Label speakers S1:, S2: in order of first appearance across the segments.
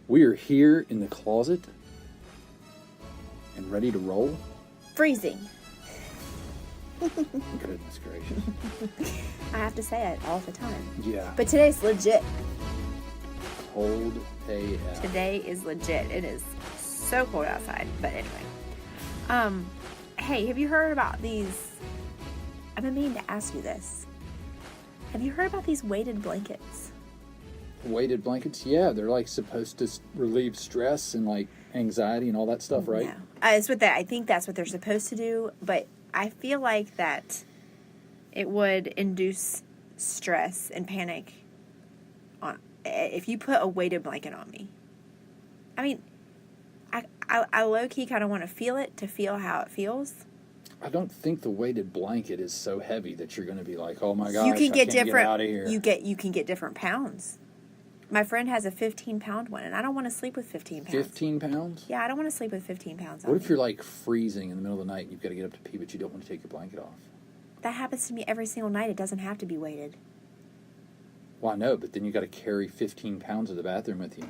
S1: We are here in the closet and ready to roll.
S2: Freezing.
S1: Goodness gracious.
S2: I have to say it all the time.
S1: Yeah.
S2: But today's legit.
S1: Cold AF.
S2: Today is legit. It is so cold outside. But anyway. Hey, have you heard about these? I've been meaning to ask you this. Have you heard about these weighted blankets?
S1: Weighted blankets? Yeah, they're like supposed to relieve stress and like anxiety and all that stuff, right?
S2: Yeah. It's what I think that's what they're supposed to do, but I feel like that it would induce stress and panic if you put a weighted blanket on me. I mean, I low-key kind of want to feel it to feel how it feels.
S1: I don't think the weighted blanket is so heavy that you're going to be like, oh my gosh,
S2: You can get different.
S1: get out of here.
S2: You can get different pounds. My friend has a 15-pound one, and I don't want to sleep with 15 pounds.
S1: 15 pounds?
S2: Yeah, I don't want to sleep with 15 pounds on
S1: What if
S2: me.
S1: you're like freezing in the middle of the night and you've got to get up to pee, but you don't want to take your blanket off?
S2: That happens to me every single night. It doesn't have to be weighted.
S1: Well, I know, but then you got to carry 15 pounds to the bathroom with you.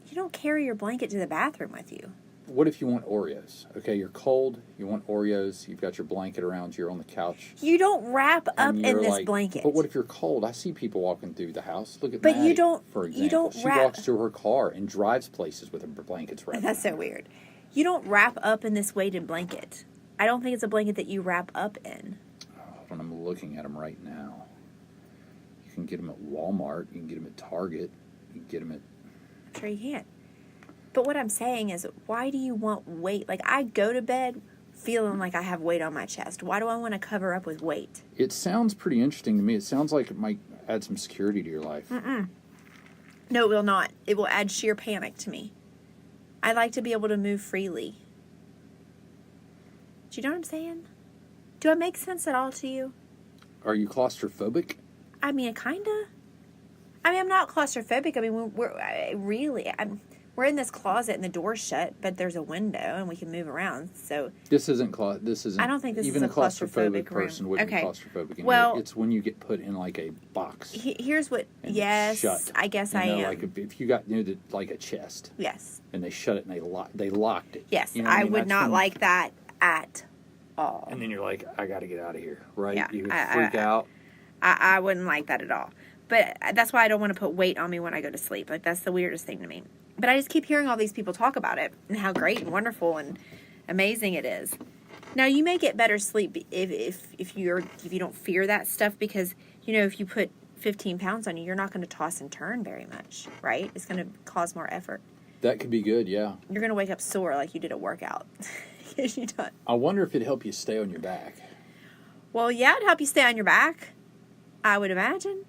S2: You don't carry your blanket to the bathroom with you.
S1: What if you want Oreos? Okay, you're cold, you want Oreos, you've got your blanket around, you're on the couch.
S2: You don't wrap up
S1: and
S2: in
S1: you're
S2: this
S1: like,
S2: blanket.
S1: But what if you're cold? I see people walking through the house. Look at
S2: But
S1: Maddie,
S2: you don't-
S1: for example.
S2: you don't
S1: she
S2: wrap-
S1: walks to her car and drives places with her blankets wrapped.
S2: That's so weird. You don't wrap up in this weighted blanket. I don't think it's a blanket that you wrap up in.
S1: Hold on, I'm looking at them right now. You can get them at Walmart. You can get them at Target. You can get them at...
S2: I'm sure you can't. But what I'm saying is, why do you want weight? Like, I go to bed feeling like I have weight on my chest. Why do I want to cover up with weight?
S1: It sounds pretty interesting to me. It sounds like it might add some security to your life.
S2: No, it will not. It will add sheer panic to me. I like to be able to move freely. Do you know what I'm saying? Do I make sense at all to you?
S1: Are you claustrophobic?
S2: I mean, kinda. I mean, I'm not claustrophobic. I mean, we're in this closet and the door's shut, but there's a window and we can move around. So
S1: This isn't.
S2: I don't think this
S1: even
S2: is a claustrophobic
S1: person
S2: room.
S1: wouldn't
S2: Okay.
S1: be claustrophobic.
S2: Well-
S1: It's when you get put in like a box.
S2: here's what.
S1: And
S2: Yes,
S1: shut.
S2: I guess
S1: You
S2: I
S1: know,
S2: am.
S1: like if you got like a chest
S2: Yes,
S1: and they shut it and they locked it.
S2: yes.
S1: You know what
S2: I
S1: mean?
S2: would
S1: That's
S2: not
S1: when-
S2: like that at all.
S1: And then you're like, I got to get out of here, right?
S2: Yeah,
S1: You would
S2: I-
S1: freak out.
S2: I wouldn't like that at all. But that's why I don't want to put weight on me when I go to sleep. Like, that's the weirdest thing to me. But I just keep hearing all these people talk about it and how great and wonderful and amazing it is. Now, you may get better sleep if you don't fear that stuff, because, you know, if you put 15 pounds on you, you're not going to toss and turn very much, right? It's going to cause more effort.
S1: That could be good, yeah.
S2: You're going to wake up sore like you did a workout. Because you don't.
S1: I wonder if it'd help you stay on your back.
S2: Well, yeah, it'd help you stay on your back, I would imagine.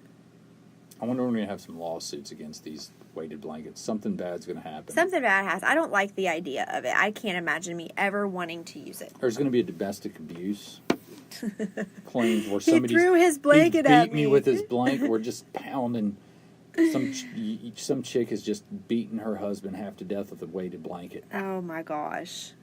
S1: I wonder when we're going to have some lawsuits against these weighted blankets. Something bad's going to happen.
S2: Something bad has. I don't like the idea of it. I can't imagine me ever wanting to use it.
S1: There's going to be a domestic abuse claim where
S2: He
S1: somebody
S2: threw his blanket
S1: beat
S2: at
S1: me
S2: me.
S1: with his blanket. We're just pounding. Some chick has just beaten her husband half to death with a weighted blanket.
S2: Oh my gosh.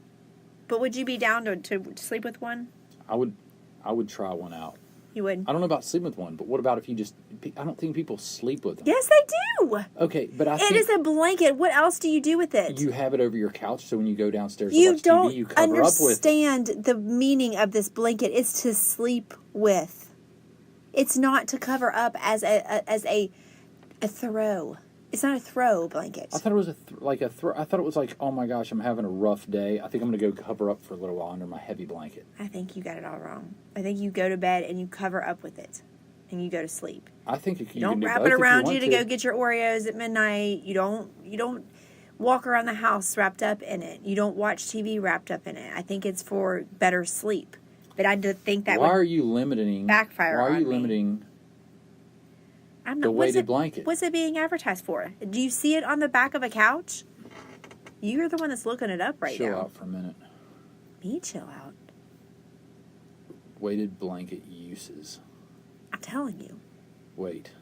S2: But would you be down to sleep with one?
S1: I would try one out.
S2: You would?
S1: I don't know about sleeping with one, but what about if you just... I don't think people sleep with them.
S2: Yes, they do.
S1: Okay, but I
S2: It
S1: think
S2: is a blanket. What else do you do with it?
S1: you have it over your couch, so when you go downstairs to
S2: You
S1: watch
S2: don't
S1: TV, you cover up with it.
S2: understand the meaning of this blanket. It's to sleep with. It's not to cover up as a throw. It's not a throw blanket.
S1: I thought it was I thought it was like, oh my gosh, I'm having a rough day. I think I'm going to go cover up for a little while under my heavy blanket.
S2: I think you got it all wrong. I think you go to bed and you cover up with it, and you go to sleep.
S1: I think you
S2: You don't
S1: can do
S2: wrap
S1: both
S2: it
S1: if
S2: around
S1: want
S2: you to go get your Oreos at midnight. You don't walk around the house wrapped up in it. You don't watch TV wrapped up in it. I think it's for better sleep. But I did think that
S1: Why
S2: would
S1: are you limiting?
S2: backfire
S1: Why are
S2: on
S1: you
S2: me.
S1: limiting
S2: I'm
S1: the
S2: not, what's
S1: weighted
S2: it-
S1: blanket?
S2: What's it being advertised for? Do you see it on the back of a couch? You're the one that's looking it up right
S1: Chill
S2: now.
S1: out for a minute.
S2: Me chill out.
S1: Weighted blanket uses.
S2: I'm telling you.
S1: Wait.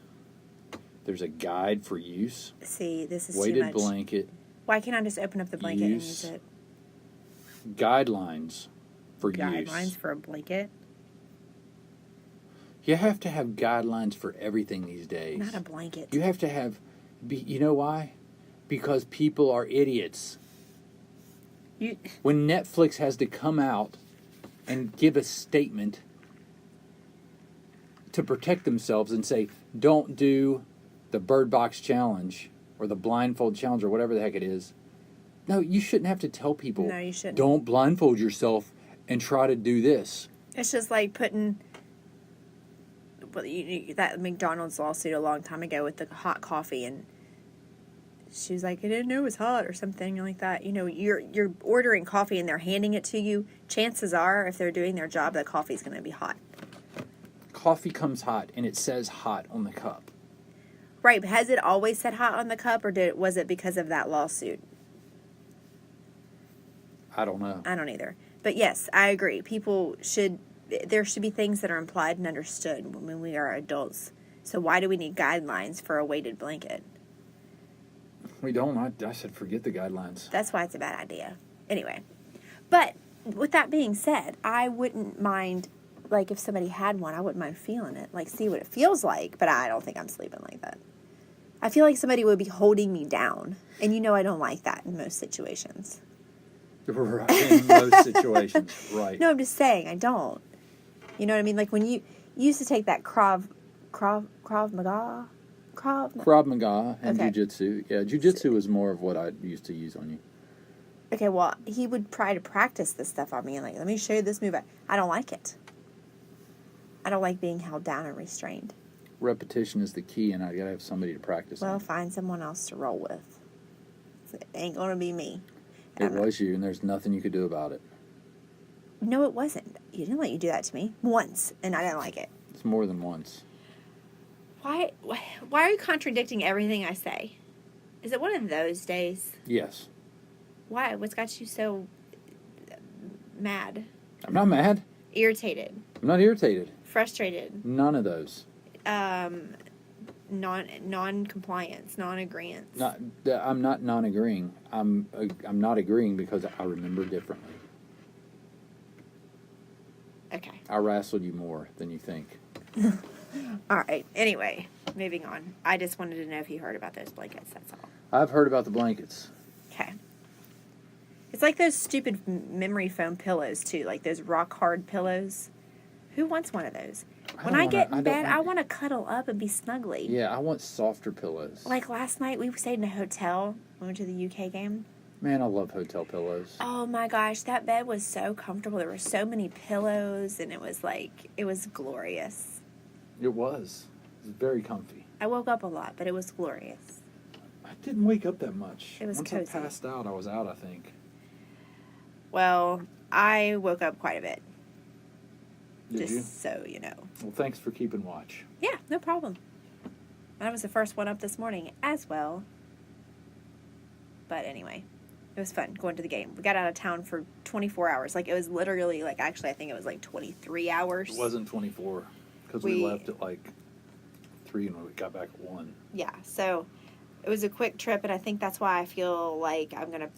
S1: There's a guide for use.
S2: See, this is too
S1: Weighted
S2: much.
S1: blanket
S2: Why can't I just open up the blanket and
S1: Use.
S2: use it?
S1: guidelines for
S2: Guidelines
S1: use.
S2: for a blanket?
S1: You have to have guidelines for everything these days.
S2: Not a blanket.
S1: You have to have... You know why? Because people are idiots.
S2: You,
S1: When Netflix has to come out and give a statement to protect themselves and say, don't do the Bird Box Challenge or the Blindfold Challenge or whatever the heck it is. No, you shouldn't have to tell people,
S2: No, you shouldn't.
S1: don't blindfold yourself and try to do this.
S2: it's just like putting that McDonald's lawsuit a long time ago with the hot coffee, and she was like, I didn't know it was hot or something like that. You're ordering coffee and they're handing it to you. Chances are, if they're doing their job, the coffee's going to be hot.
S1: Coffee comes hot and it says hot on the cup.
S2: Right, but has it always said hot on the cup, or was it because of that lawsuit?
S1: I don't know.
S2: I don't either. But yes, I agree. There should be things that are implied and understood when we are adults. So why do we need guidelines for a weighted blanket?
S1: We don't. I said forget the guidelines.
S2: That's why it's a bad idea. Anyway. But with that being said, I wouldn't mind, like, if somebody had one, I wouldn't mind feeling it. Like, see what it feels like, but I don't think I'm sleeping like that. I feel like somebody would be holding me down. And I don't like that in most situations.
S1: Right, in most situations, right.
S2: No, I'm just saying, I don't. You know what I mean? Like, when you used to take that Krav Maga?
S1: Krav Maga and
S2: Okay.
S1: Jiu-Jitsu. Yeah, Jiu-Jitsu is more of what I used to use on you.
S2: Okay, well, he would try to practice this stuff on me and like, let me show you this move. I don't like it. I don't like being held down and restrained.
S1: Repetition is the key, and I gotta have somebody to practice
S2: Well,
S1: on.
S2: find someone else to roll with. It ain't gonna be me.
S1: It was you, and there's nothing you could do about it.
S2: No, it wasn't. You didn't let you do that to me once, and I didn't like it.
S1: It's more than once.
S2: Why are you contradicting everything I say? Is it one of those days?
S1: Yes.
S2: Why? What's got you so mad?
S1: I'm not mad.
S2: Irritated?
S1: I'm not irritated.
S2: Frustrated?
S1: None of those.
S2: Non-compliance, non-agreeance.
S1: I'm not non-agreeing. I'm not agreeing because I remember differently.
S2: Okay.
S1: I wrestled you more than you think.
S2: All right. Anyway, moving on. I just wanted to know if you heard about those blankets. That's all.
S1: I've heard about the blankets.
S2: Okay. It's like those stupid memory foam pillows, too. Like those rock hard pillows. Who wants one of those? When I get in bed, I want to cuddle up and be snuggly.
S1: Yeah, I want softer pillows.
S2: Like last night, we stayed in a hotel. We went to the UK game.
S1: Man, I love hotel pillows.
S2: Oh my gosh, that bed was so comfortable. There were so many pillows, and it was glorious.
S1: It was. It was very comfy.
S2: I woke up a lot, but it was glorious.
S1: I didn't wake up that much.
S2: It was
S1: Once
S2: cozy.
S1: I passed out, I was out, I think.
S2: Well, I woke up quite a bit.
S1: Did you?
S2: So you know.
S1: Well, thanks for keeping watch.
S2: Yeah, no problem. I was the first one up this morning as well. But anyway, it was fun going to the game. We got out of town for 24 hours. Like, it was literally, actually, I think it was 23 hours.
S1: It wasn't 24 because we left at 3 and we got back at 1.
S2: Yeah, so it was a quick trip, and I think that's why I feel like I'm going to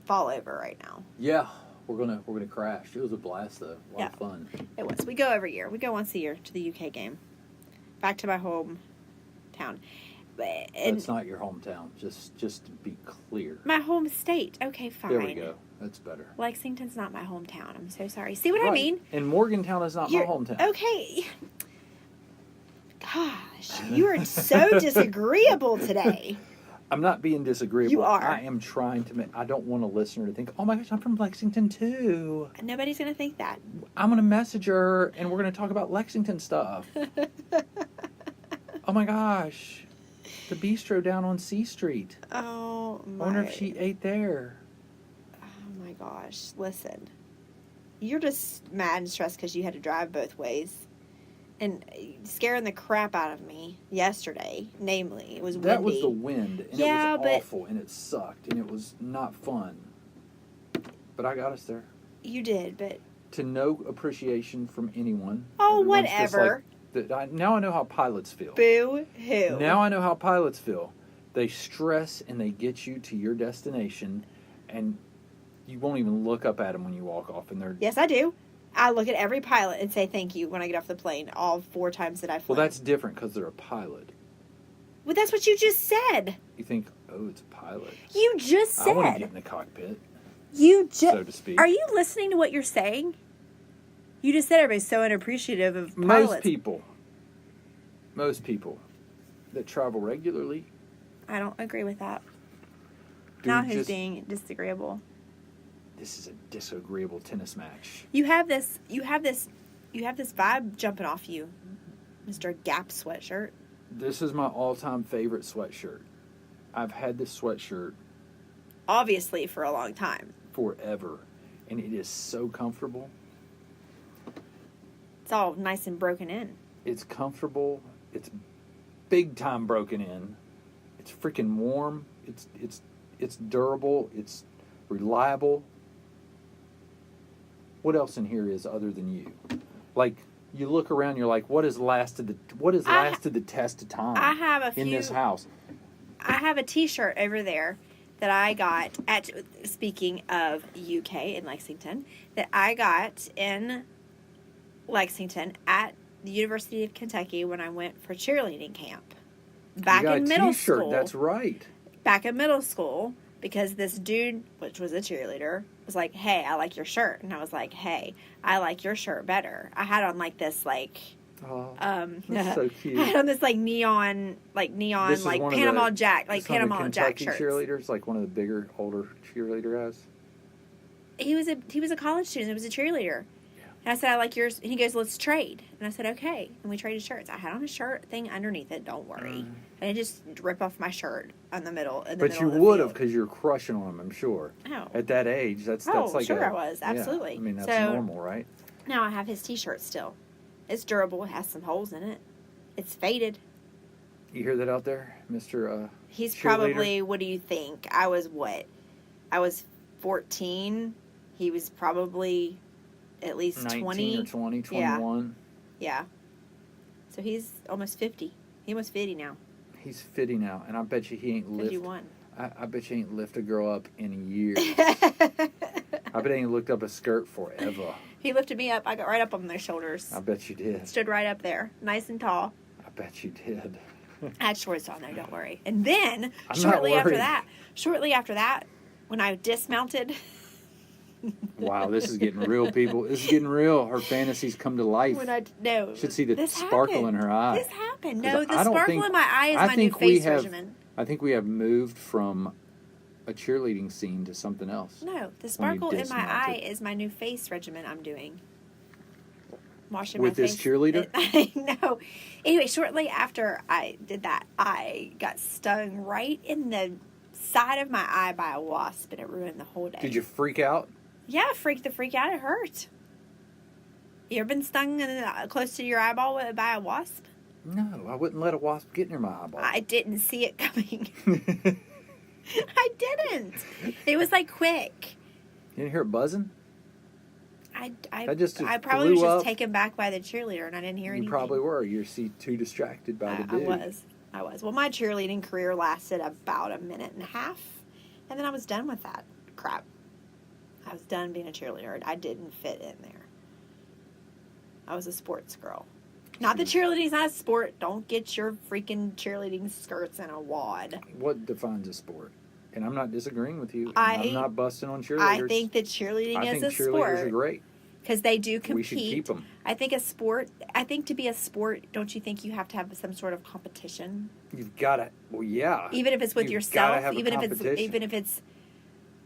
S2: fall over right now.
S1: Yeah, we're gonna crash. It was a blast though. A lot of fun.
S2: It was. We go every year. We go once a year to the UK game. Back to my hometown.
S1: That's not your hometown. Just to be clear.
S2: My home state. Okay, fine.
S1: There we go. That's better.
S2: Lexington's not my hometown. I'm so sorry. See what I
S1: Right.
S2: mean?
S1: And Morgantown is not my hometown.
S2: Okay. Gosh, you are so disagreeable today.
S1: I'm not being disagreeable.
S2: You are.
S1: I am trying to I don't want a listener to think, oh my gosh, I'm from Lexington too.
S2: Nobody's going to think that.
S1: I'm going to message her and we're going to talk about Lexington stuff. Oh my gosh. The bistro down on C Street.
S2: Oh, my.
S1: I wonder if she ate there.
S2: Oh, my gosh. Listen. You're just mad and stressed because you had to drive both ways. And scaring the crap out of me yesterday, namely. It was windy.
S1: That was the wind, and
S2: Yeah,
S1: it was
S2: but-
S1: awful, and it sucked, and it was not fun. But I got us there.
S2: You did, but...
S1: To no appreciation from anyone.
S2: Oh,
S1: Everyone's just
S2: whatever.
S1: now I know how pilots feel.
S2: Boo-hoo.
S1: Now I know how pilots feel. They stress and they get you to your destination, and you won't even look up at them when you walk off, and they're...
S2: Yes, I do. I look at every pilot and say thank you when I get off the plane all 4 times that I've flown.
S1: Well, that's different because they're a pilot.
S2: Well, that's what you just said.
S1: You think, Oh, it's a pilot.
S2: You just
S1: I want to
S2: said.
S1: get in the cockpit,
S2: You
S1: so
S2: just.
S1: to speak.
S2: Are you listening to what you're saying? You just said everybody's so unappreciative of pilots.
S1: Most people that travel regularly.
S2: I don't agree with that.
S1: Dude,
S2: Now who's being disagreeable?
S1: This is a disagreeable tennis match.
S2: You have this vibe jumping off you, Mr. Gap sweatshirt.
S1: This is my all-time favorite sweatshirt. I've had this sweatshirt
S2: Obviously for a long time.
S1: forever, and it is so comfortable.
S2: It's all nice and broken in.
S1: It's comfortable. It's big time broken in. It's freaking warm. It's durable. It's reliable. What else in here is other than you? Like, you look around, you're like, what has lasted the test of time?
S2: I have a few
S1: in this house.
S2: I have a T-shirt over there that I got at. Speaking of UK in Lexington, that I got in Lexington at the University of Kentucky when I went for cheerleading camp. Back
S1: You got
S2: in
S1: a
S2: middle
S1: t-shirt,
S2: school.
S1: That's right.
S2: Back in middle school, because this dude, which was a cheerleader, was like, "Hey, I like your shirt," and I was like, "Hey, I like your shirt better." I had on like this
S1: Oh, that's so cute.
S2: I had on this neon
S1: This is
S2: like
S1: one of
S2: Panama
S1: the-
S2: Jack, like
S1: It's one of the
S2: Panama Jack
S1: Kentucky
S2: shirts.
S1: cheerleaders, like one of the bigger, older cheerleader guys.
S2: He was a college student. He was a cheerleader. And I said, I like yours. And he goes, let's trade. And I said, okay. And we traded shirts. I had on a shirt thing underneath it. Don't worry. And it just ripped off my shirt in the middle.
S1: But you would have, because you're crushing on them, I'm sure.
S2: Oh.
S1: At that age, that's like
S2: sure I was. Absolutely.
S1: Yeah, I mean, that's
S2: So,
S1: normal, right?
S2: Now I have his T-shirt still. It's durable. It has some holes in it. It's faded.
S1: You hear that out there, Mr.
S2: He's
S1: cheerleader?
S2: probably, what do you think? I was 14. He was probably at least
S1: 19
S2: 20.
S1: or 20, 21.
S2: Yeah. So he's almost 50. He's almost 50 now.
S1: He's 50 now, and I bet you he ain't lift.
S2: 51.
S1: I bet you ain't lift a girl up in years. I bet he ain't looked up a skirt forever.
S2: He lifted me up. I got right up on their shoulders.
S1: I bet you did.
S2: Stood right up there, nice and tall.
S1: I bet you did.
S2: I had shorts on there, don't worry. And then,
S1: I'm
S2: shortly
S1: not
S2: after
S1: worried.
S2: that, when I dismounted,
S1: Wow, this is getting real, people. This is getting real. Her fantasies come to life. Should see the
S2: this
S1: sparkle
S2: happened.
S1: in her eye.
S2: This happened.
S1: 'Cause
S2: No, the
S1: I don't
S2: sparkle
S1: think-
S2: in my eye is
S1: I
S2: my new
S1: think we
S2: face
S1: have-
S2: regimen.
S1: I think we have moved from a cheerleading scene to something else.
S2: No, the sparkle in my eye
S1: dismounted.
S2: is my new face regimen I'm doing. Washing
S1: With
S2: my
S1: this
S2: face.
S1: cheerleader?
S2: No. Anyway, shortly after I did that, I got stung right in the side of my eye by a wasp, and it ruined the whole day.
S1: Did you freak out?
S2: Yeah, I freaked the freak out. It hurt. You ever been stung close to your eyeball by a wasp?
S1: No, I wouldn't let a wasp get near my eyeball.
S2: I didn't see it coming. I didn't. It was like quick.
S1: You didn't hear it buzzing?
S2: I
S1: That
S2: probably was
S1: flew
S2: just
S1: up.
S2: taken back by the cheerleader, and I didn't hear anything.
S1: You probably were. You're too distracted by the dude.
S2: I was. Well, my cheerleading career lasted about a minute and a half, and then I was done with that crap. I was done being a cheerleader. I didn't fit in there. I was a sports girl. Not that cheerleading's not a sport. Don't get your freaking cheerleading skirts in a wad.
S1: What defines a sport? And I'm not disagreeing with you.
S2: I'm
S1: not busting on cheerleaders.
S2: I think that cheerleading
S1: I
S2: is
S1: think
S2: a
S1: cheerleaders are
S2: sport
S1: great.
S2: because they do compete.
S1: We should keep them.
S2: I think to be a sport, don't you think you have to have some sort of competition?
S1: You've got to. Well, yeah.
S2: Even if it's with
S1: You've gotta
S2: yourself,
S1: have a competition.
S2: even if it's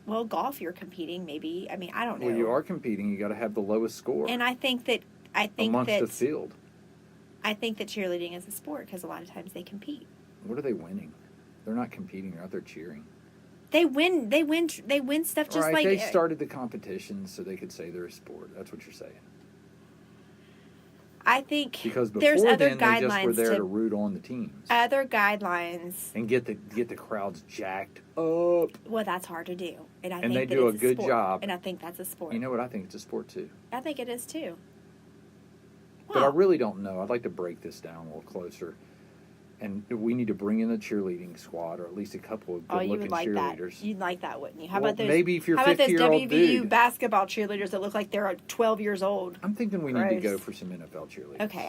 S2: well, golf you're competing maybe. I mean, I don't know.
S1: Well, you are competing. You got to have the lowest score.
S2: And I think that
S1: amongst the field.
S2: I think that cheerleading is a sport because a lot of times they compete.
S1: What are they winning? They're not competing. They're out there cheering.
S2: They win stuff just
S1: right,
S2: like
S1: they started the competition so they could say they're a sport. That's what you're saying.
S2: I think
S1: Because before
S2: there's other
S1: then, they
S2: guidelines
S1: just were there to root on the teams
S2: other guidelines.
S1: and get the crowds jacked up.
S2: Well, that's hard to do, and I
S1: And
S2: think
S1: they
S2: that
S1: do
S2: it's
S1: a good
S2: sport,
S1: job.
S2: and I think that's a sport.
S1: You know what? I think it's a sport too.
S2: I think it is too.
S1: But I
S2: Wow.
S1: really don't know. I'd like to break this down a little closer. And we need to bring in a cheerleading squad, or at least a couple of
S2: Oh, you
S1: good-looking
S2: would like that.
S1: cheerleaders.
S2: You'd like that, wouldn't you? How
S1: Well,
S2: about those?
S1: maybe if you're
S2: how about those
S1: 50-year-old
S2: WVU
S1: dude.
S2: basketball cheerleaders that look like they're 12 years old?
S1: I'm thinking we need to
S2: Gross.
S1: go for some NFL cheerleaders.
S2: Okay,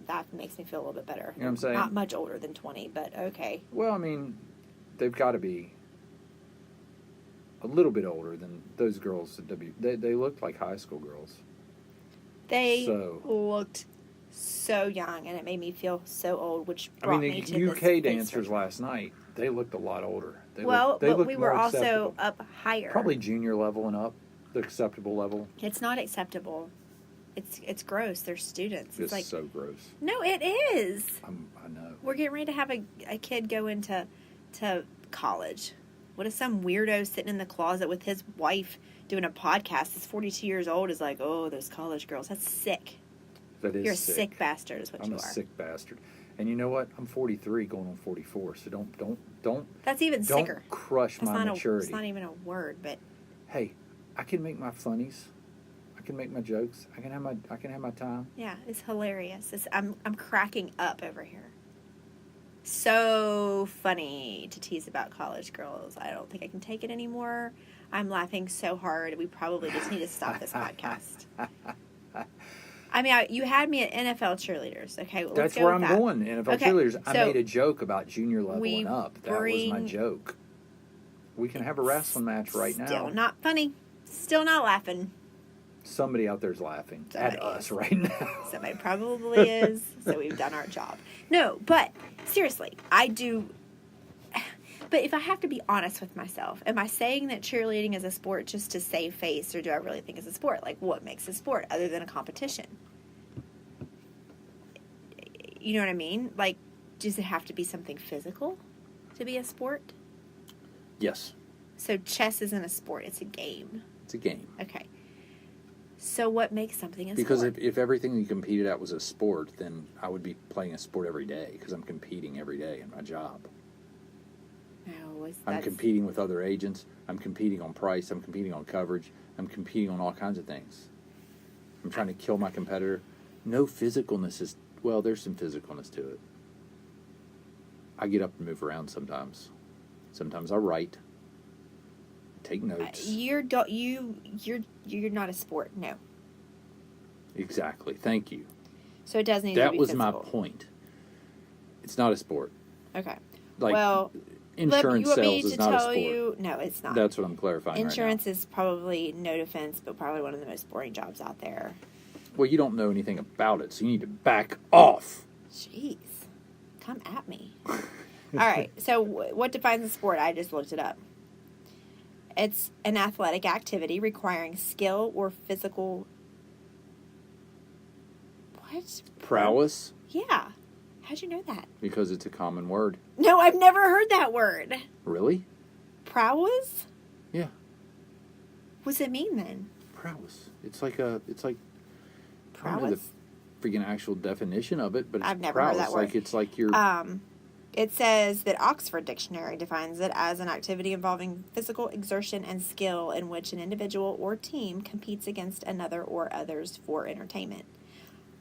S2: that makes me feel a little bit better.
S1: You know what I'm saying?
S2: Not much older than 20, but okay.
S1: Well, I mean, they've got to be a little bit older than those girls at They looked like high school girls.
S2: They looked so young, and it made me feel so old, which brought me to
S1: the
S2: this
S1: UK
S2: face
S1: dancers
S2: surgery.
S1: last night, they looked a lot older. They
S2: But
S1: looked
S2: we
S1: more
S2: were also
S1: acceptable.
S2: up higher.
S1: Probably junior level and up, the acceptable level.
S2: It's not acceptable. It's gross. They're students.
S1: It's
S2: like
S1: so gross.
S2: No, it is.
S1: I know.
S2: We're getting ready to have a kid go into college. What if some weirdo sitting in the closet with his wife doing a podcast that's 42 years old is like, oh, those college girls. That's sick.
S1: That is
S2: You're a
S1: sick.
S2: sick bastard is what you are.
S1: I'm a sick bastard. And you know what? I'm 43 going on 44, so don't
S2: That's even sicker.
S1: Don't crush my maturity.
S2: It's not even a word, but
S1: hey, I can make my funnies. I can make my jokes. I can have my time.
S2: yeah, it's hilarious. I'm cracking up over here. So funny to tease about college girls. I don't think I can take it anymore. I'm laughing so hard. We probably just need to stop this podcast. I mean, you had me at NFL cheerleaders. Okay, well,
S1: that's
S2: let's go
S1: where
S2: with
S1: I'm
S2: that.
S1: going. NFL
S2: Okay,
S1: cheerleaders. I
S2: so
S1: made a joke about junior level
S2: we
S1: and up. That was my joke. We can have a wrestling match right now.
S2: Still not funny. Still not laughing.
S1: Somebody out there's laughing at us right now.
S2: Somebody probably is. So we've done our job. No, but seriously, I do. But if I have to be honest with myself, am I saying that cheerleading is a sport just to save face, or do I really think it's a sport? Like, what makes a sport other than a competition? You know what I mean? Like, does it have to be something physical to be a sport?
S1: Yes.
S2: So chess isn't a sport, it's a game.
S1: It's a game.
S2: Okay. So what makes something a
S1: because
S2: sport?
S1: Because if everything you competed at was a sport, then I would be playing a sport every day because I'm competing every day in my job.
S2: No,
S1: I'm competing with other agents. I'm competing on price. I'm competing on coverage. I'm competing on all kinds of things. I'm trying to kill my competitor. No physicalness is... Well, there's some physicalness to it. I get up and move around sometimes. Sometimes I write. Take notes.
S2: You're not a sport, no.
S1: Exactly. Thank you.
S2: So it does need to be
S1: That was
S2: physical.
S1: my point. It's not a sport.
S2: Okay.
S1: Like,
S2: well,
S1: insurance sales is not a sport.
S2: No, it's not.
S1: That's what I'm clarifying
S2: Insurance
S1: right
S2: is probably, no defense, but probably one of the most boring jobs out there.
S1: Well, you don't know anything about it, so you need to back off.
S2: Jeez. Come at me. All right. So what defines a sport? I just looked it up. It's an athletic activity requiring skill or physical... What?
S1: Prowess?
S2: Yeah. How'd you know that?
S1: Because it's a common word.
S2: No, I've never heard that word.
S1: Really?
S2: Prowess?
S1: Yeah.
S2: What does it mean then?
S1: Prowess. It's like I don't know
S2: Prowess?
S1: the freaking actual definition of it, but it's
S2: I've never
S1: prowess.
S2: heard that word.
S1: Like it's like you're...
S2: It says that Oxford Dictionary defines it as an activity involving physical exertion and skill in which an individual or team competes against another or others for entertainment.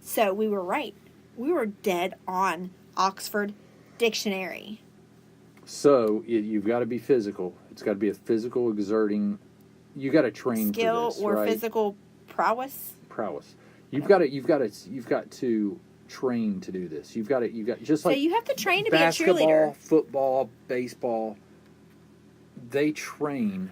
S2: So we were right. We were dead on Oxford Dictionary.
S1: So you've got to be physical. It's got to be a physical exerting. You got to train
S2: skill
S1: for this,
S2: or
S1: right?
S2: physical prowess.
S1: Prowess. You've got to train to do this. You've got just like
S2: so you have to train to be a
S1: basketball,
S2: cheerleader.
S1: football, baseball. They train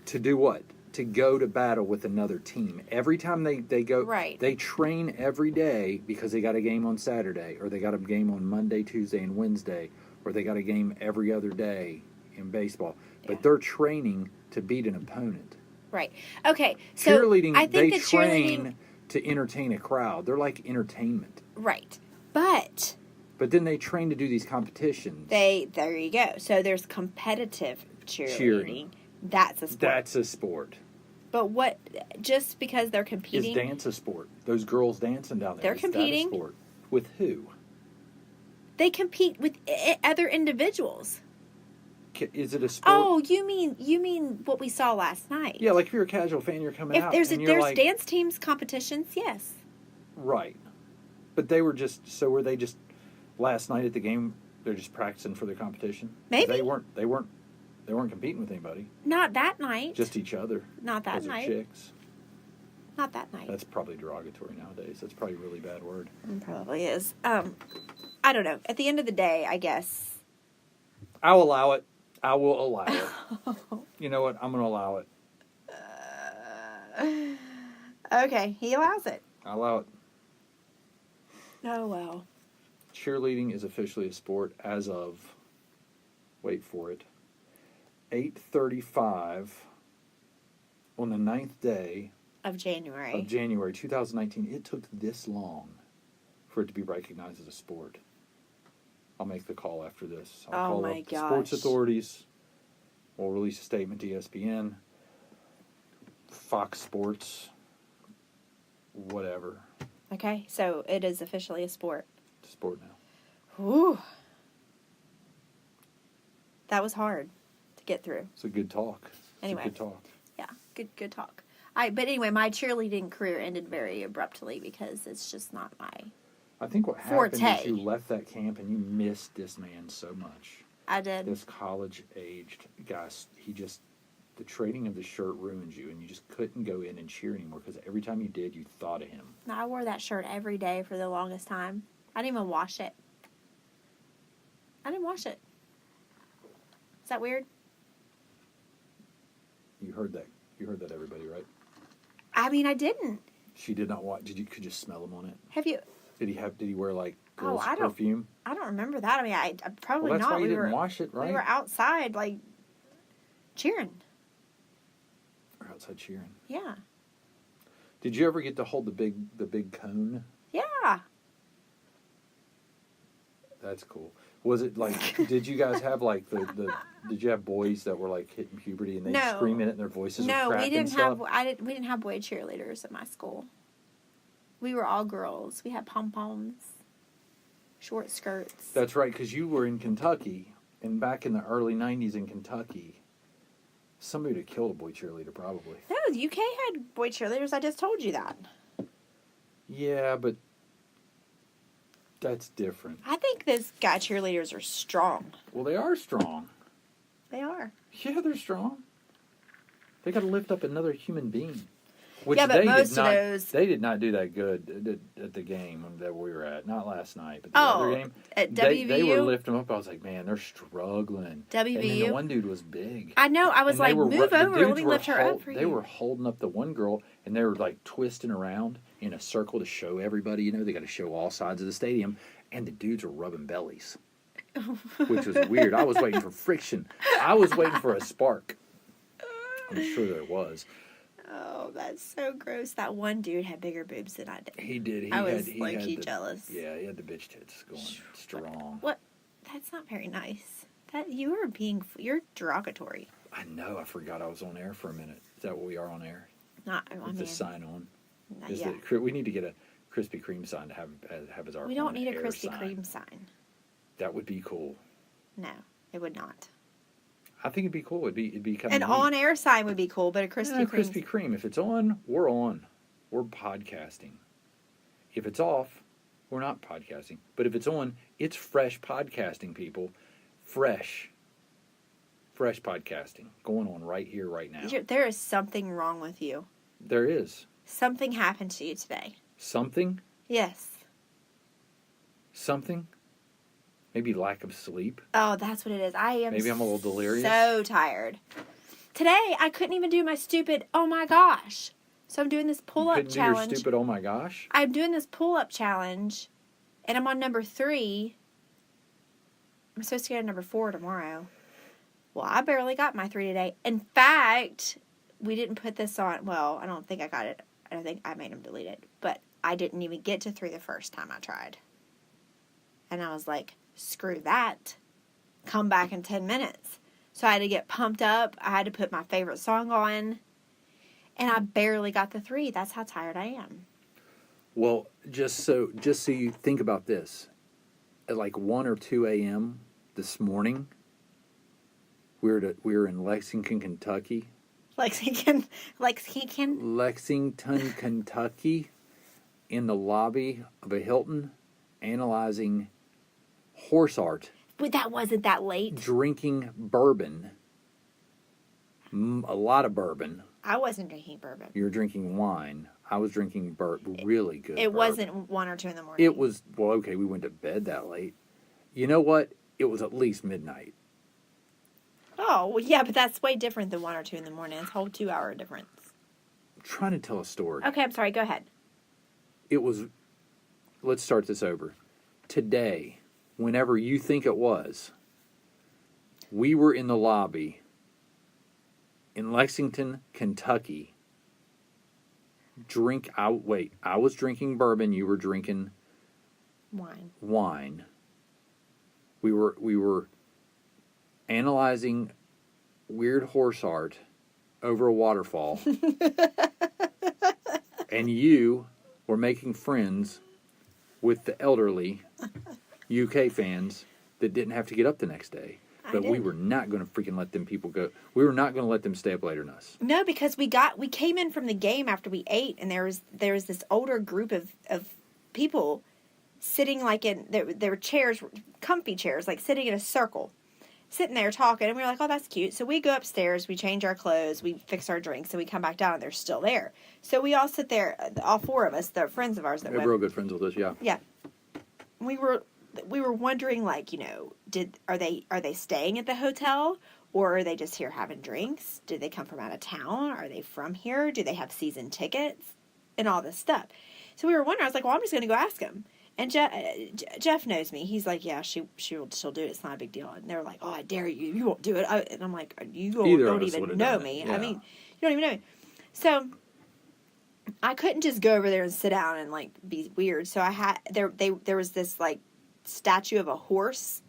S1: to do what? To go to battle with another team. Every time they go,
S2: right.
S1: They train every day because they got a game on Saturday, or they got a game on Monday, Tuesday, and Wednesday, or they got a game every other day in baseball.
S2: Yeah.
S1: But they're training to beat an opponent.
S2: Right. Okay. So
S1: cheerleading,
S2: I think
S1: they
S2: cheerleading...
S1: train to entertain a crowd. They're like entertainment.
S2: Right. But
S1: then they train to do these competitions.
S2: There you go. So there's competitive cheerleading. That's a sport.
S1: That's a sport.
S2: But what? Just because they're competing?
S1: Is dance a sport? Those girls dancing down there.
S2: They're
S1: Is that a
S2: competing.
S1: sport? With who?
S2: They compete with other individuals.
S1: Is it a sport?
S2: Oh, you mean what we saw last night?
S1: Yeah, like if you're a casual fan, you're coming out.
S2: If
S1: and
S2: there's
S1: like,
S2: dance teams competitions, yes.
S1: Right. But they were just... So were they just... Last night at the game, they're just practicing for their competition?
S2: Maybe.
S1: They weren't competing with anybody.
S2: Not that night.
S1: Just each other.
S2: Not that
S1: Those are
S2: night.
S1: chicks.
S2: Not that night.
S1: That's probably derogatory nowadays. That's probably a really bad word.
S2: It probably is. I don't know. At the end of the day, I guess...
S1: I'll allow it. I will allow it. You know what? I'm going to allow it.
S2: Okay, he allows it.
S1: I allow it.
S2: Oh, well.
S1: Cheerleading is officially a sport as of, wait for it, 8:35 on the 9th day
S2: Of January.
S1: of January 2019. It took this long for it to be recognized as a sport. I'll make the call after this. I'll call up the sports authorities. We'll release a statement to ESPN, Fox Sports, whatever.
S2: Okay, so it is officially a sport.
S1: It's a sport now.
S2: Ooh. That was hard to get through.
S1: It's a good talk.
S2: Anyway.
S1: It's a good talk.
S2: Yeah, good talk. But anyway, my cheerleading career ended very abruptly because it's just not my
S1: I think what
S2: forte.
S1: happened is you left that camp and you missed this man so much.
S2: I did.
S1: This college-aged guy, the trading of the shirt ruins you, and you just couldn't go in and cheer anymore because every time you did, you thought of him.
S2: No, I wore that shirt every day for the longest time. I didn't even wash it. Is that weird?
S1: You heard that. You heard that, everybody, right?
S2: I mean, I didn't.
S1: She did not watch. Could you smell him on it?
S2: Have you?
S1: Did he wear like girls'
S2: I don't-
S1: perfume?
S2: I don't remember that. I mean, I probably
S1: Well, that's
S2: not.
S1: why you didn't wash it, right?
S2: We were outside, like, cheering.
S1: Or outside cheering.
S2: Yeah.
S1: Did you ever get to hold the big cone?
S2: Yeah.
S1: That's cool. Was it like? Did you guys have like the? Did you have boys that were like hitting puberty and they
S2: No.
S1: scream in it and their voices would
S2: No,
S1: crack
S2: we didn't
S1: and stuff?
S2: have. We didn't have boy cheerleaders at my school. We were all girls. We had pom poms, short skirts.
S1: That's right, because you were in Kentucky, and back in the early '90s in Kentucky, somebody would have killed a boy cheerleader probably.
S2: No, the UK had boy cheerleaders. I just told you that.
S1: Yeah, but that's different.
S2: I think those guy cheerleaders are strong.
S1: Well, they are strong.
S2: They are.
S1: Yeah, they're strong. They got to lift up another human being. Which
S2: Yeah, but most
S1: did not,
S2: of those-
S1: They did not do that good at the game that we were at. Not last night, but the other game.
S2: At
S1: They
S2: WVU?
S1: were lifting them up. I was like, man, they're struggling. And then the
S2: WVU?
S1: one dude was big.
S2: I know. I was
S1: And
S2: like,
S1: they were
S2: move
S1: the
S2: over. Let
S1: dudes
S2: me
S1: were
S2: lift her up for you.
S1: They were holding up the one girl, and they were like twisting around in a circle to show everybody. You know, they got to show all sides of the stadium, and the dudes were rubbing bellies, which was weird. I was waiting for friction. I was waiting for a spark. I'm sure there was.
S2: Oh, that's so gross. That one dude had bigger boobs than I did.
S1: He did.
S2: I was
S1: he
S2: low-key
S1: had
S2: jealous.
S1: Yeah, he had the bitch tits going strong.
S2: What? That's not very nice. You're derogatory.
S1: I know. I forgot I was on air for a minute. Is that what we are on air?
S2: Not. I
S1: Is
S2: mean,
S1: the sign on?
S2: yeah.
S1: We need to get a Krispy Kreme sign to have as our.
S2: We don't need a
S1: on-air
S2: Krispy
S1: sign.
S2: Kreme sign.
S1: That would be cool.
S2: No, it would not.
S1: I think it'd be cool. It'd be kind of
S2: An on-air sign would be cool, but a Krispy Kreme.
S1: Krispy Kreme. If it's on, we're on. We're podcasting. If it's off, we're not podcasting. But if it's on, it's fresh podcasting, people. Fresh podcasting going on right here, right now.
S2: There is something wrong with you.
S1: There is.
S2: Something happened to you today.
S1: Something?
S2: Yes.
S1: Something? Maybe lack of sleep?
S2: Oh, that's what it is. I am
S1: Maybe I'm a little delirious.
S2: so tired. Today, I couldn't even do my stupid, oh my gosh. So I'm doing this pull-up
S1: Couldn't
S2: challenge.
S1: do your stupid, oh my gosh.
S2: I'm doing this pull-up challenge, and I'm on number 3. I'm supposed to get to number 4 tomorrow. Well, I barely got my 3 today. In fact, we didn't put this on. Well, I don't think I got it. I don't think I made him delete it. But I didn't even get to 3 the first time I tried. And I was like, screw that. Come back in 10 minutes. So I had to get pumped up. I had to put my favorite song on. And I barely got the 3. That's how tired I am.
S1: Well, just so you think about this. At like 1 or 2 a.m. this morning, we were in Lexington, Kentucky.
S2: Lexington.
S1: Lexington, Kentucky, in the lobby of a Hilton, analyzing horse art,
S2: But that wasn't that late.
S1: drinking bourbon, a lot of bourbon.
S2: I wasn't drinking bourbon.
S1: You were drinking wine. I was drinking really good.
S2: It
S1: bourbon.
S2: wasn't 1 or 2 in the morning.
S1: It was, well, okay, we went to bed that late. You know what? It was at least midnight.
S2: Oh, Oh, well, yeah, but that's way different than 1 or 2 in the morning. It's a whole 2-hour difference.
S1: I'm trying to tell a story.
S2: Okay, I'm sorry. Go ahead.
S1: It was, let's start this over. Today, whenever you think it was, we were in the lobby in Lexington, Kentucky. I was drinking bourbon, you were drinking wine. We were analyzing weird horse art over a waterfall. And you were making friends with the elderly UK fans that didn't have to get up the next day. But we were not going to freaking let them people go. We were not going to let them stay up later than us.
S2: No, because we came in from the game after we ate, and there was this older group of people sitting like in there were chairs, comfy chairs, like sitting in a circle, sitting there talking, and we were like, oh, that's cute. So we go upstairs, we change our clothes, we fix our drinks, and we come back down, and they're still there. So we all sit there, all 4 of us, they're friends of ours that
S1: They're
S2: went.
S1: real good friends with us, yeah.
S2: Yeah. We were wondering, like, you know, are they staying at the hotel, or are they just here having drinks? Did they come from out of town? Are they from here? Do they have season tickets? And all this stuff. So we were wondering. I was like, well, I'm just going to go ask him. And Jeff knows me. He's like, yeah, she'll do it. It's not a big deal. And they're like, oh, I dare you. You won't do it. And I'm like, you don't even know me.
S1: Yeah.
S2: I mean, you don't even know me. So I couldn't just go over there and sit down and like be weird. So I had there was this like statue of a horse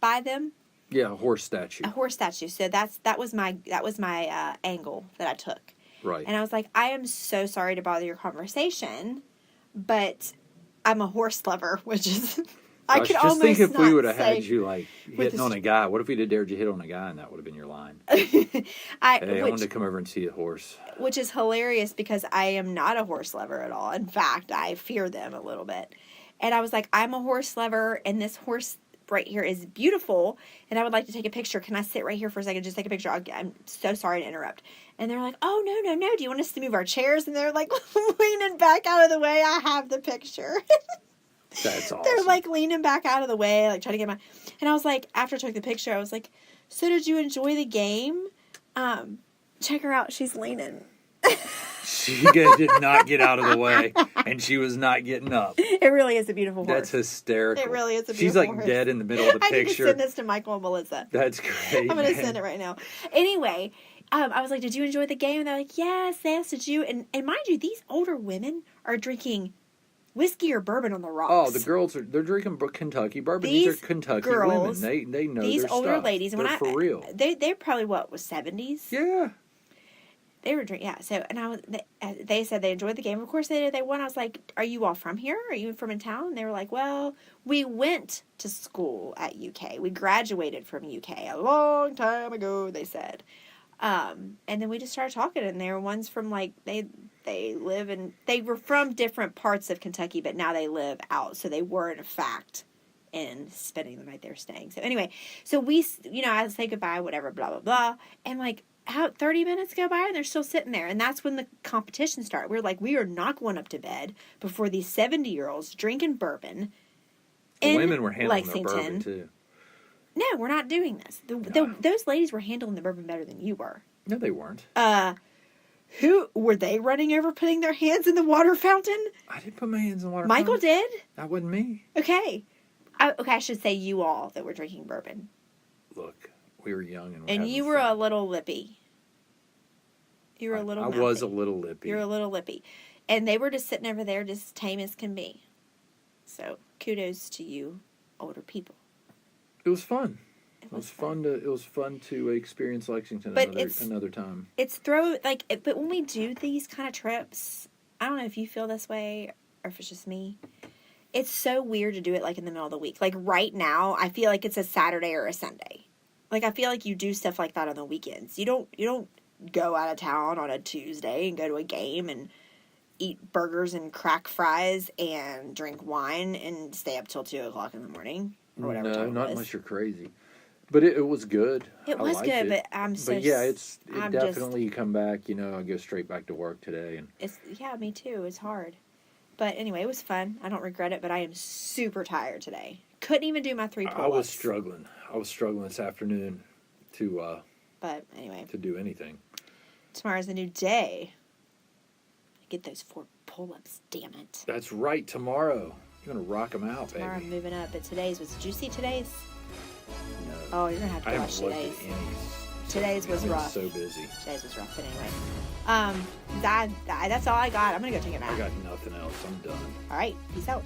S2: by them.
S1: Yeah, a horse statue.
S2: A horse statue. So that was my angle that I took.
S1: Right.
S2: And I was like, I am so sorry to bother your conversation, but I'm a horse lover, which is I could
S1: just
S2: almost
S1: think if we
S2: not
S1: would have
S2: say
S1: had you like hitting on a guy. What if we dared you hit on a guy and that would have been your line?
S2: I
S1: wanted to come over and see a horse.
S2: Which is hilarious because I am not a horse lover at all. In fact, I fear them a little bit. And I was like, I'm a horse lover, and this horse right here is beautiful, and I would like to take a picture. Can I sit right here for a second? Just take a picture. I'm so sorry to interrupt. And they're like, oh, no. Do you want us to move our chairs? And they're like leaning back out of the way. I have the picture.
S1: That's awesome.
S2: They're like leaning back out of the way, like trying to get my. And I was like, after I took the picture, I was like, so did you enjoy the game? Check her out. She's leaning.
S1: She did not get out of the way, and she was not getting up.
S2: It really is a beautiful horse.
S1: That's hysterical.
S2: It really is a beautiful
S1: She's like
S2: horse.
S1: dead in the middle of the picture.
S2: I need to send this to Michael and Melissa.
S1: That's great.
S2: I'm going to send it right now. Anyway, I was like, did you enjoy the game? And they're like, yes, did you? And mind you, these older women are drinking whiskey or bourbon on the rocks.
S1: Oh, the girls they're drinking Kentucky bourbon. These are Kentucky
S2: girls,
S1: women. They know
S2: these
S1: their
S2: older
S1: stuff.
S2: ladies. And
S1: they're for real.
S2: They're probably was 70s.
S1: Yeah.
S2: They were drinking, yeah. So, and they said they enjoyed the game. Of course they did. They won. I was like, are you all from here? Are you from in town? And they were like, well, we went to school at UK. We graduated from UK a long time ago, they said. And then we just started talking, and they were ones from, like, they were from different parts of Kentucky, but now they live out. So they were, in fact, in spending the night there staying. So anyway, so we, I say goodbye, whatever, blah, blah, blah. And, like, 30 minutes go by and they're still sitting there. And that's when the competition started. We're like, we are not going up to bed before these 70-year-olds drinking bourbon in
S1: women were handling
S2: Lexington.
S1: their bourbon too.
S2: No, we're not doing this. Those ladies were handling the bourbon better than you were.
S1: No, they weren't.
S2: Who were they running over, putting their hands in the water fountain?
S1: I didn't put my hands in the water
S2: Michael
S1: fountain.
S2: did.
S1: That wasn't me.
S2: Okay. I should say you all that were drinking bourbon.
S1: Look, we were young
S2: and you were a little lippy. You were a little mouthy.
S1: I was a little lippy.
S2: You're a little lippy. And they were just sitting over there just tame as can be. So, kudos to you, older people.
S1: It was fun. It was fun to experience Lexington another time.
S2: But when we do these kind of trips, I don't know if you feel this way or if it's just me. It's so weird to do it like in the middle of the week. Like right now, I feel like it's a Saturday or a Sunday. Like I feel like you do stuff like that on the weekends. You don't go out of town on a Tuesday and go to a game and eat burgers and crack fries and drink wine and stay up till 2 o'clock in the morning or whatever.
S1: No,
S2: time it
S1: not
S2: was.
S1: unless you're crazy. But it was good.
S2: It was good, but I'm so.
S1: But yeah, definitely. You come back. I go straight back to work today, and
S2: me too. It's hard, but anyway, it was fun. I don't regret it, but I am super tired today. Couldn't even do my 3 pull-ups.
S1: I was struggling this afternoon to
S2: But anyway,
S1: to do anything.
S2: tomorrow's a new day. Get those 4 pull-ups, damn it.
S1: That's right. Tomorrow you're gonna rock them out,
S2: Tomorrow
S1: baby.
S2: I'm moving up, but today's was juicy. Today's.
S1: No.
S2: Oh, you're gonna have
S1: I
S2: to watch
S1: haven't looked
S2: today's.
S1: at any.
S2: Today's was
S1: I've been
S2: rough.
S1: So busy.
S2: Today's was rough, but anyway. That's all I got. I'm gonna go take a nap.
S1: I got nothing else. I'm done.
S2: All right, peace out.